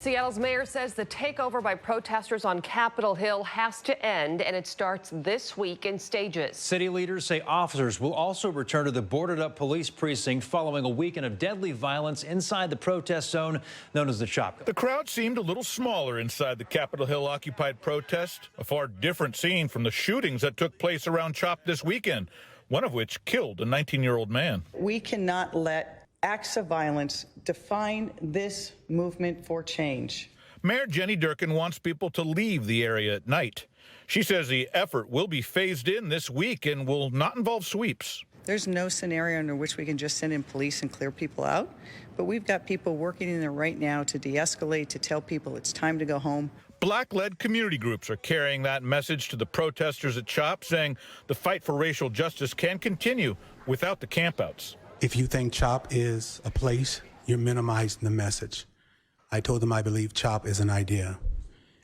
Seattle's mayor says the takeover by protesters on Capitol Hill has to end, and it starts this week in stages. City leaders say officers will also return to the boarded-up police precinct following a weekend of deadly violence inside the protest zone known as the CHOP. The crowd seemed a little smaller inside the Capitol Hill occupied protest, a far different scene from the shootings that took place around CHOP this weekend, one of which killed a 19-year-old man. We cannot let acts of violence define this movement for change. Mayor Jenny Durkin wants people to leave the area at night. She says the effort will be phased in this week and will not involve sweeps. There's no scenario under which we can just send in police and clear people out, but we've got people working in there right now to de-escalate, to tell people it's time to go home. Black-led community groups are carrying that message to the protesters at CHOP, saying the fight for racial justice can continue without the campouts. If you think CHOP is a place, you're minimizing the message. I told them I believe CHOP is an idea.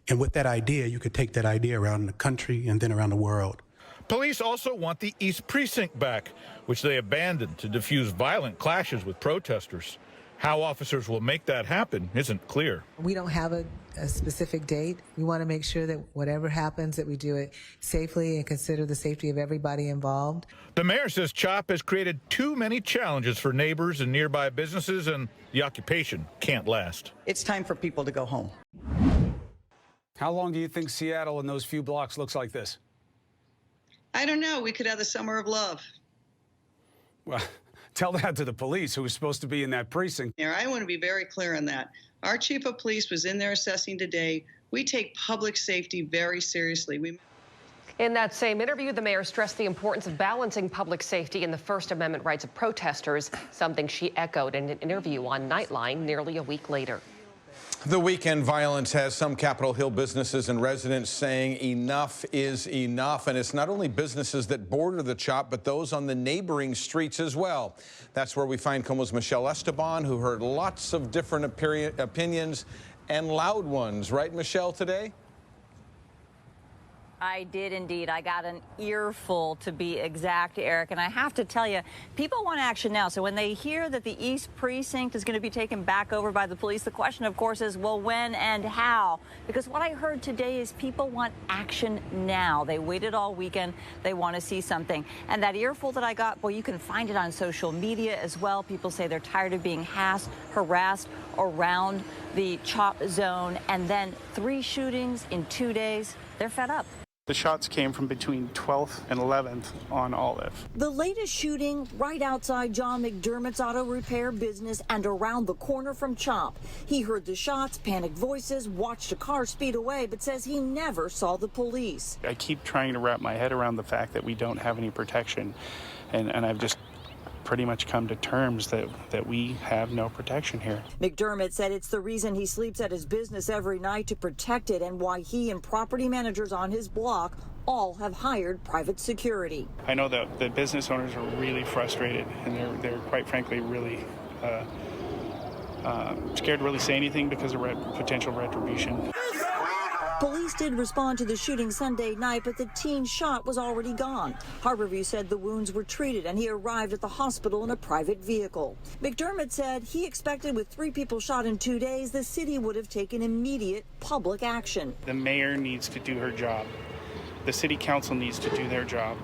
And with that idea, you could take that idea around the country and then around the world. Police also want the East Precinct back, which they abandoned to defuse violent clashes with protesters. How officers will make that happen isn't clear. We don't have a specific date. We want to make sure that whatever happens, that we do it safely and consider the safety of everybody involved. The mayor says CHOP has created too many challenges for neighbors and nearby businesses, and the occupation can't last. It's time for people to go home. How long do you think Seattle in those few blocks looks like this? I don't know. We could have the summer of love. Well, tell that to the police who was supposed to be in that precinct. I want to be very clear on that. Our chief of police was in there assessing today. We take public safety very seriously. In that same interview, the mayor stressed the importance of balancing public safety and the First Amendment rights of protesters, something she echoed in an interview on Nightline nearly a week later. The weekend violence has some Capitol Hill businesses and residents saying enough is enough. And it's not only businesses that border the CHOP, but those on the neighboring streets as well. That's where we find KOMO's Michelle Esteban, who heard lots of different opinions and loud ones. Right, Michelle, today? I did indeed. I got an earful, to be exact, Eric. And I have to tell you, people want action now. So when they hear that the East Precinct is going to be taken back over by the police, the question, of course, is, well, when and how? Because what I heard today is people want action now. They waited all weekend. They want to see something. And that earful that I got, well, you can find it on social media as well. People say they're tired of being harassed around the CHOP zone. And then 3 shootings in 2 days. They're fed up. The shots came from between 12th and 11th on Olive. The latest shooting right outside John McDermott's auto repair business and around the corner from CHOP. He heard the shots, panicked voices, watched a car speed away, but says he never saw the police. I keep trying to wrap my head around the fact that we don't have any protection, and I've just pretty much come to terms that we have no protection here. McDermott said it's the reason he sleeps at his business every night to protect it, and why he and property managers on his block all have hired private security. I know that the business owners are really frustrated, and they're quite frankly really scared to really say anything because of potential retribution. Police did respond to the shooting Sunday night, but the teen shot was already gone. Harborview said the wounds were treated and he arrived at the hospital in a private vehicle. McDermott said he expected with 3 people shot in 2 days, the city would have taken immediate public action. The mayor needs to do her job. The city council needs to do their job.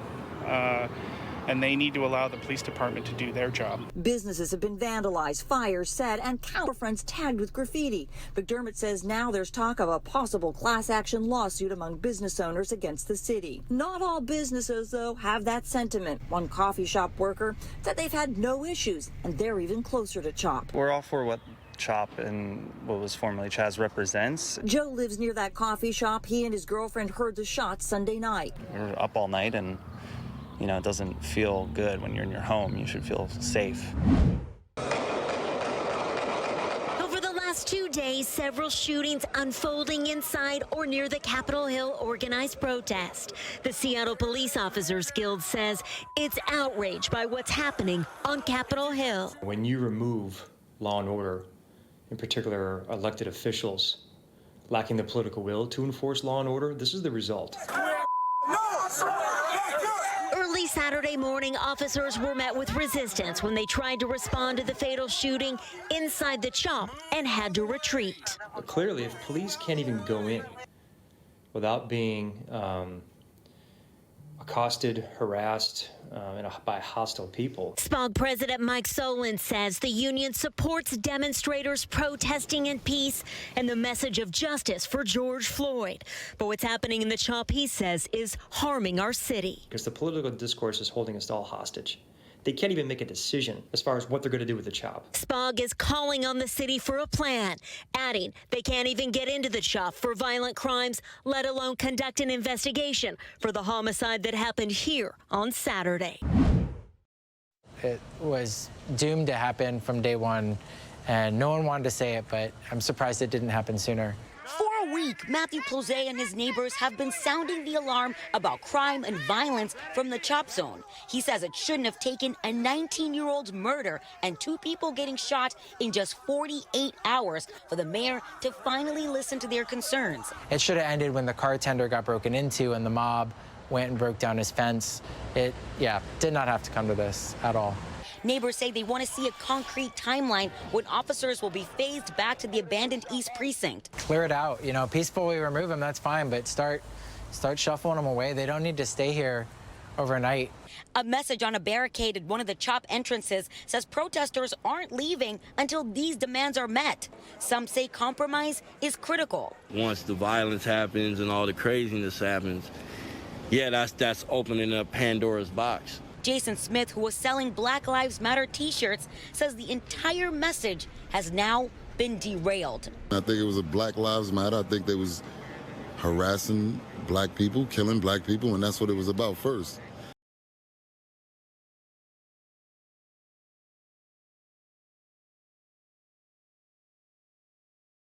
And they need to allow the police department to do their job. Businesses have been vandalized, fires set, and counterfronts tagged with graffiti. McDermott says now there's talk of a possible class action lawsuit among business owners against the city. Not all businesses, though, have that sentiment. One coffee shop worker said they've had no issues, and they're even closer to CHOP. We're all for what CHOP and what was formerly CHAZ represents. Joe lives near that coffee shop. He and his girlfriend heard the shots Sunday night. We're up all night, and you know, it doesn't feel good when you're in your home. You should feel safe. Over the last 2 days, several shootings unfolding inside or near the Capitol Hill organized protest. The Seattle Police Officers Guild says it's outraged by what's happening on Capitol Hill. When you remove law and order, in particular elected officials, lacking the political will to enforce law and order, this is the result. Early Saturday morning, officers were met with resistance when they tried to respond to the fatal shooting inside the CHOP and had to retreat. But clearly, if police can't even go in without being accosted, harassed, by hostile people. SPOG President Mike Solon says the union supports demonstrators protesting in peace and the message of justice for George Floyd. But what's happening in the CHOP, he says, is harming our city. Because the political discourse is holding us all hostage. They can't even make a decision as far as what they're going to do with the CHOP. SPOG is calling on the city for a plan, adding they can't even get into the CHOP for violent crimes, let alone conduct an investigation for the homicide that happened here on Saturday. It was doomed to happen from day one, and no one wanted to say it, but I'm surprised it didn't happen sooner. For a week, Matthew Plose and his neighbors have been sounding the alarm about crime and violence from the CHOP zone. He says it shouldn't have taken a 19-year-old murder and 2 people getting shot in just 48 hours for the mayor to finally listen to their concerns. It should have ended when the car tender got broken into and the mob went and broke down his fence. It, did not have to come to this at all. Neighbors say they want to see a concrete timeline when officers will be phased back to the abandoned East Precinct. Clear it out, peacefully remove them, that's fine, but start shuffling them away. They don't need to stay here overnight. A message on a barricade at one of the CHOP entrances says protesters aren't leaving until these demands are met. Some say compromise is critical. Once the violence happens and all the craziness happens, that's opening up Pandora's box. Jason Smith, who was selling Black Lives Matter t-shirts, says the entire message has now been derailed. I think it was a Black Lives Matter. I think they was harassing black people, killing black people, and that's what it was about first.